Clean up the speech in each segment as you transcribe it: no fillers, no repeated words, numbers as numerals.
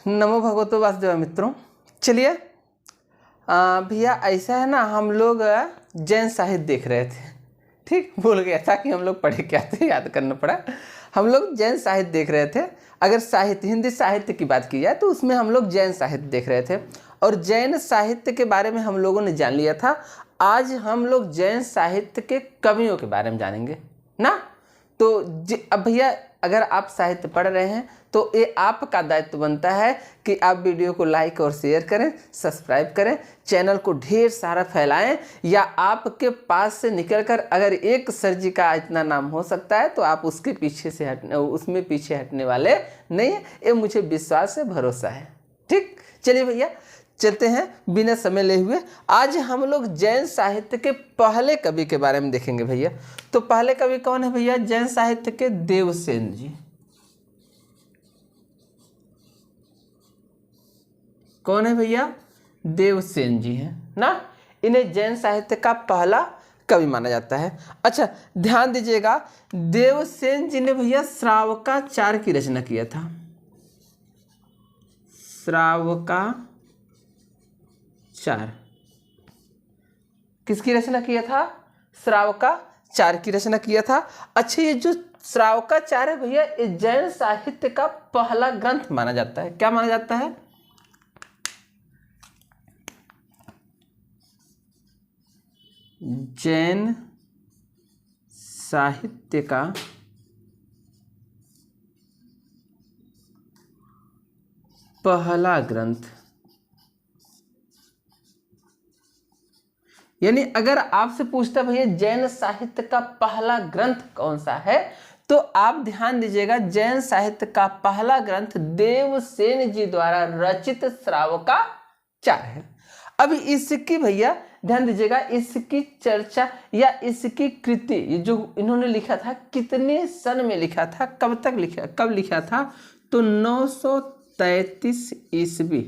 नमो भगवतो वासुदेव मित्रों। चलिए भैया ऐसा है ना, हम लोग जैन साहित्य देख रहे थे। ठीक, भूल गया था कि हम लोग पढ़े क्या थे, याद करना पड़ा। हम लोग जैन साहित्य देख रहे थे। अगर साहित्य हिंदी साहित्य की बात की जाए तो उसमें हम लोग जैन साहित्य देख रहे थे और जैन साहित्य के बारे में हम लोगों ने जान लिया था। आज हम लोग जैन साहित्य के कवियों के बारे में जानेंगे ना। तो अब भैया अगर आप साहित्य पढ़ रहे हैं तो ये आपका दायित्व बनता है कि आप वीडियो को लाइक और शेयर करें, सब्सक्राइब करें, चैनल को ढेर सारा फैलाएं। या आपके पास से निकलकर अगर एक सर जी का इतना नाम हो सकता है तो आप उसके पीछे से उसमें पीछे हटने वाले नहीं है, ये मुझे विश्वास है, भरोसा है। ठीक, चलिए भैया चलते हैं बिना समय ले हुए। आज हम लोग जैन साहित्य के पहले कवि के बारे में देखेंगे भैया। तो पहले कवि कौन है भैया? जैन साहित्य के देवसेन जी। कौन है भैया? देवसेन जी हैं ना। इन्हें जैन साहित्य का पहला कवि माना जाता है। अच्छा ध्यान दीजिएगा, देवसेन जी ने भैया श्रावकाचार की रचना किया था। श्रावकाचार किसकी रचना किया था? श्रावकाचार की रचना किया था। अच्छा ये जो श्रावकाचार है भैया, ये जैन साहित्य का पहला ग्रंथ माना जाता है। क्या माना जाता है? जैन साहित्य का पहला ग्रंथ। यानी अगर आपसे पूछता भैया जैन साहित्य का पहला ग्रंथ कौन सा है, तो आप ध्यान दीजिएगा जैन साहित्य का पहला ग्रंथ देवसेन जी द्वारा रचित श्रावकाचार है। अभी इसकी भैया ध्यान दीजिएगा, इसकी चर्चा या इसकी कृति ये जो इन्होंने लिखा था कितने सन में लिखा था, कब तक लिखा, कब लिखा था? तो 933 ईस्वी।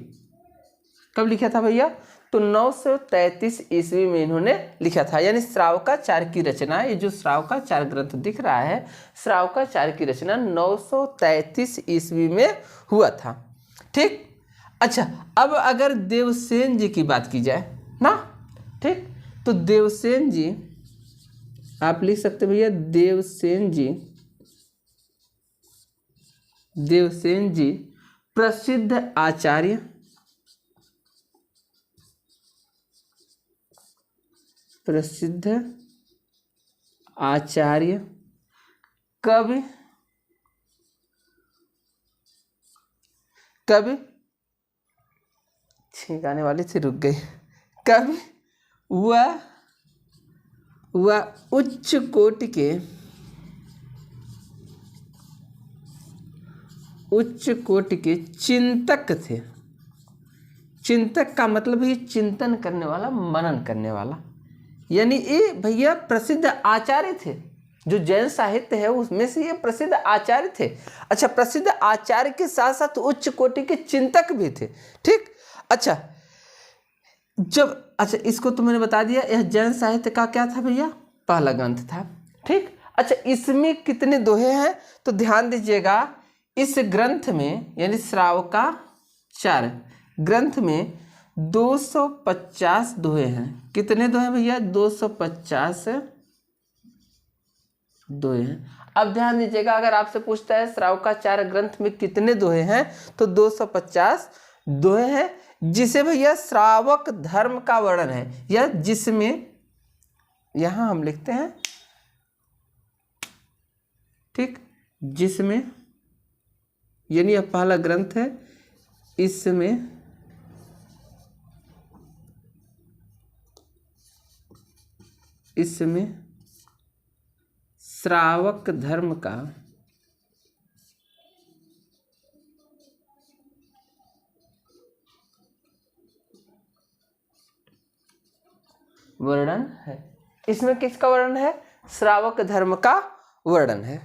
कब लिखा था भैया? तो 933 ईस्वी में इन्होंने लिखा था। यानी श्रावकाचार की रचना, ये जो श्रावकाचार ग्रंथ दिख रहा है, श्रावकाचार की रचना 933 ईस्वी में हुआ था। ठीक, अच्छा अब अगर देवसेन जी की बात की जाए ना, ठीक, तो देवसेन जी आप लिख सकते भैया देवसेन जी। देवसेन जी प्रसिद्ध आचार्य, प्रसिद्ध आचार्य, कवि, कवि छींक आने वाली थी, रुक गई। कवि वह उच्च कोटि के, उच्च कोटि के चिंतक थे। चिंतक का मतलब है चिंतन करने वाला, मनन करने वाला। यानी ये भैया प्रसिद्ध आचार्य थे। जो जैन साहित्य है उसमें से ये प्रसिद्ध आचार्य थे। अच्छा प्रसिद्ध आचार्य के साथ साथ उच्च कोटि के चिंतक भी थे। ठीक, अच्छा इसको तो मैंने बता दिया, यह जैन साहित्य का क्या था भैया? पहला ग्रंथ था। ठीक, अच्छा इसमें कितने दोहे हैं? तो ध्यान दीजिएगा, इस ग्रंथ में यानी श्रावकाचार ग्रंथ में 250 दोहे हैं। कितने दोहे भैया? 250 दोहे हैं। अब ध्यान दीजिएगा, अगर आपसे पूछता है श्रावकाचार ग्रंथ में कितने दोहे हैं, तो 250 दोहे हैं, जिसे भैया श्रावक धर्म का वर्णन है, या जिसमें यहां हम लिखते हैं, ठीक, जिसमें यानी यह पहला ग्रंथ है, इसमें श्रावक धर्म का वर्णन है। इसमें किसका वर्णन है? श्रावक धर्म का वर्णन है।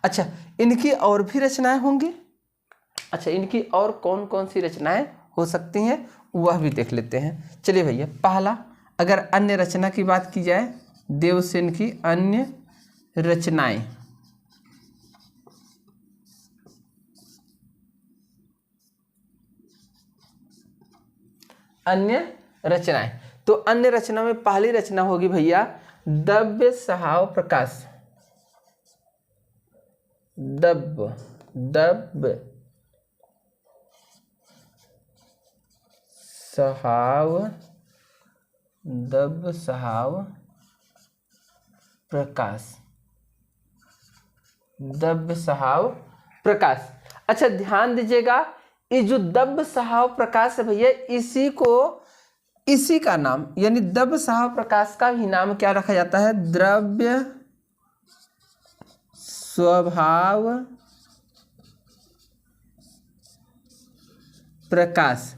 अच्छा इनकी और भी रचनाएं होंगी। अच्छा इनकी और कौन कौन सी रचनाएं हो सकती हैं वह भी देख लेते हैं। चलिए भैया, पहला अगर अन्य रचना की बात की जाए, देवसेन की अन्य रचनाएं, अन्य रचनाएं। तो अन्य रचना में पहली रचना होगी भैया दव्य सहाव प्रकाश। दव्य सहाव प्रकाश। दव्य सहाव प्रकाश। अच्छा ध्यान दीजिएगा, ये जो दव्य सहाव प्रकाश है भैया, इसी का नाम यानी दव्य सहाव प्रकाश का ही नाम क्या रखा जाता है? द्रव्य स्वभाव प्रकाश।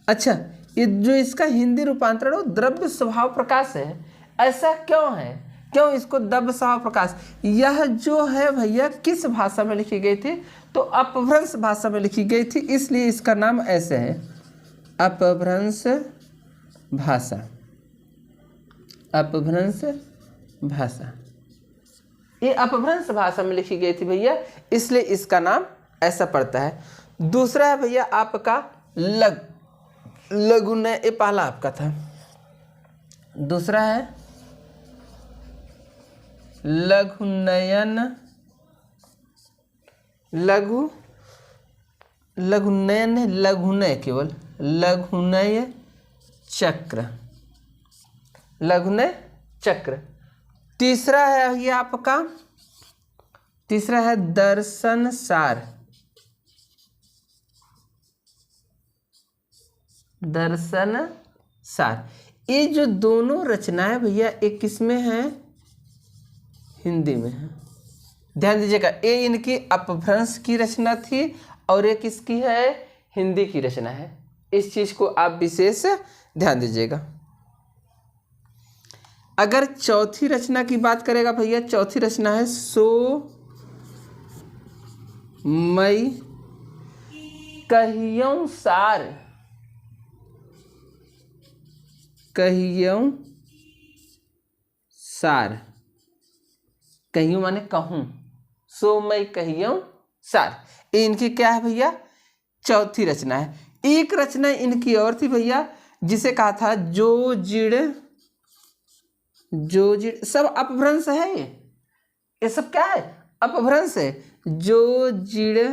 अच्छा, ये जो इसका हिंदी रूपांतरण हो द्रव्य स्वभाव प्रकाश है, ऐसा क्यों है? क्यों इसको दव्य स्वभाव प्रकाश? यह जो है भैया किस भाषा में लिखी गई थी? तो अपभ्रंश भाषा में लिखी गई थी, इसलिए इसका नाम ऐसे है, अपभ्रंश भाषा। अपभ्रंश भाषा, ये अपभ्रंश भाषा में लिखी गई थी भैया, इसलिए इसका नाम ऐसा पड़ता है। दूसरा है भैया आपका लघुनय, ये पहला आपका था। दूसरा है लघुनयन, लघुनय केवल लघुनय चक्र, लघुनय चक्र। तीसरा है ये आपका, तीसरा है दर्शन सार। दर्शन सार, ये जो दोनों रचनाएं भैया एक किसमें है? हिंदी में है। ध्यान दीजिएगा, ये इनकी अपभ्रंश की रचना थी और ये किसकी है? हिंदी की रचना है। इस चीज को आप विशेष ध्यान दीजिएगा। अगर चौथी रचना की बात करेगा भैया, चौथी रचना है सो मई कहियों सार। कहियों सार, कहियों माने कहूँ, सो मैं कहियों सार, ये इनकी क्या है भैया? चौथी रचना है। एक रचना इनकी और थी भैया, जिसे कहा था जो जिड़। सब अपभ्रंश है, ये सब क्या है? अपभ्रंश है। जो जिड़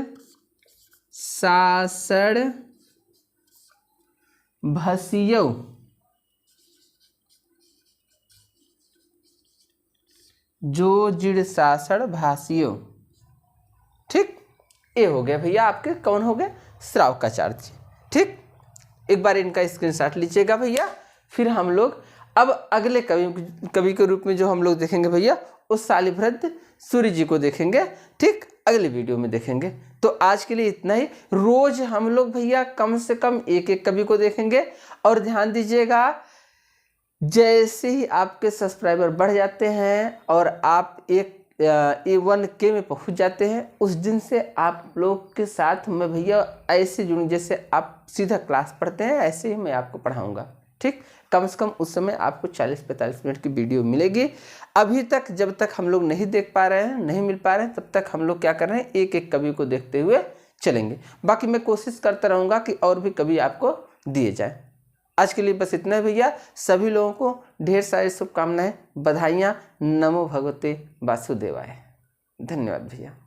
सासड़ भसियो, जो जिड़ सासड़ भासियो। ठीक, ये हो गया भैया आपके, कौन हो गए? श्रावकाचार्य जी। ठीक, एक बार इनका स्क्रीनशॉट लीजिएगा भैया। फिर हम लोग अब अगले कवि के रूप में जो हम लोग देखेंगे भैया, उस शालिभृत सूर्य जी को देखेंगे। ठीक, अगले वीडियो में देखेंगे। तो आज के लिए इतना ही। रोज हम लोग भैया कम से कम एक एक कवि को देखेंगे। और ध्यान दीजिएगा, जैसे ही आपके सब्सक्राइबर बढ़ जाते हैं और आप एक A1K में पहुंच जाते हैं, उस दिन से आप लोग के साथ मैं भैया ऐसे जुड़ूँ जैसे आप सीधा क्लास पढ़ते हैं, ऐसे ही मैं आपको पढ़ाऊंगा। ठीक, कम से कम उस समय आपको 40-45 मिनट की वीडियो मिलेगी। अभी तक जब तक हम लोग नहीं देख पा रहे हैं, नहीं मिल पा रहे हैं, तब तक हम लोग क्या कर रहे हैं? एक एक कवि को देखते हुए चलेंगे। बाकी मैं कोशिश करता रहूँगा कि और भी कवि आपको दिए जाए। आज के लिए बस इतना है भैया। सभी लोगों को ढेर सारी शुभकामनाएं, बधाइयाँ। नमो भगवते वासुदेवाय। धन्यवाद भैया।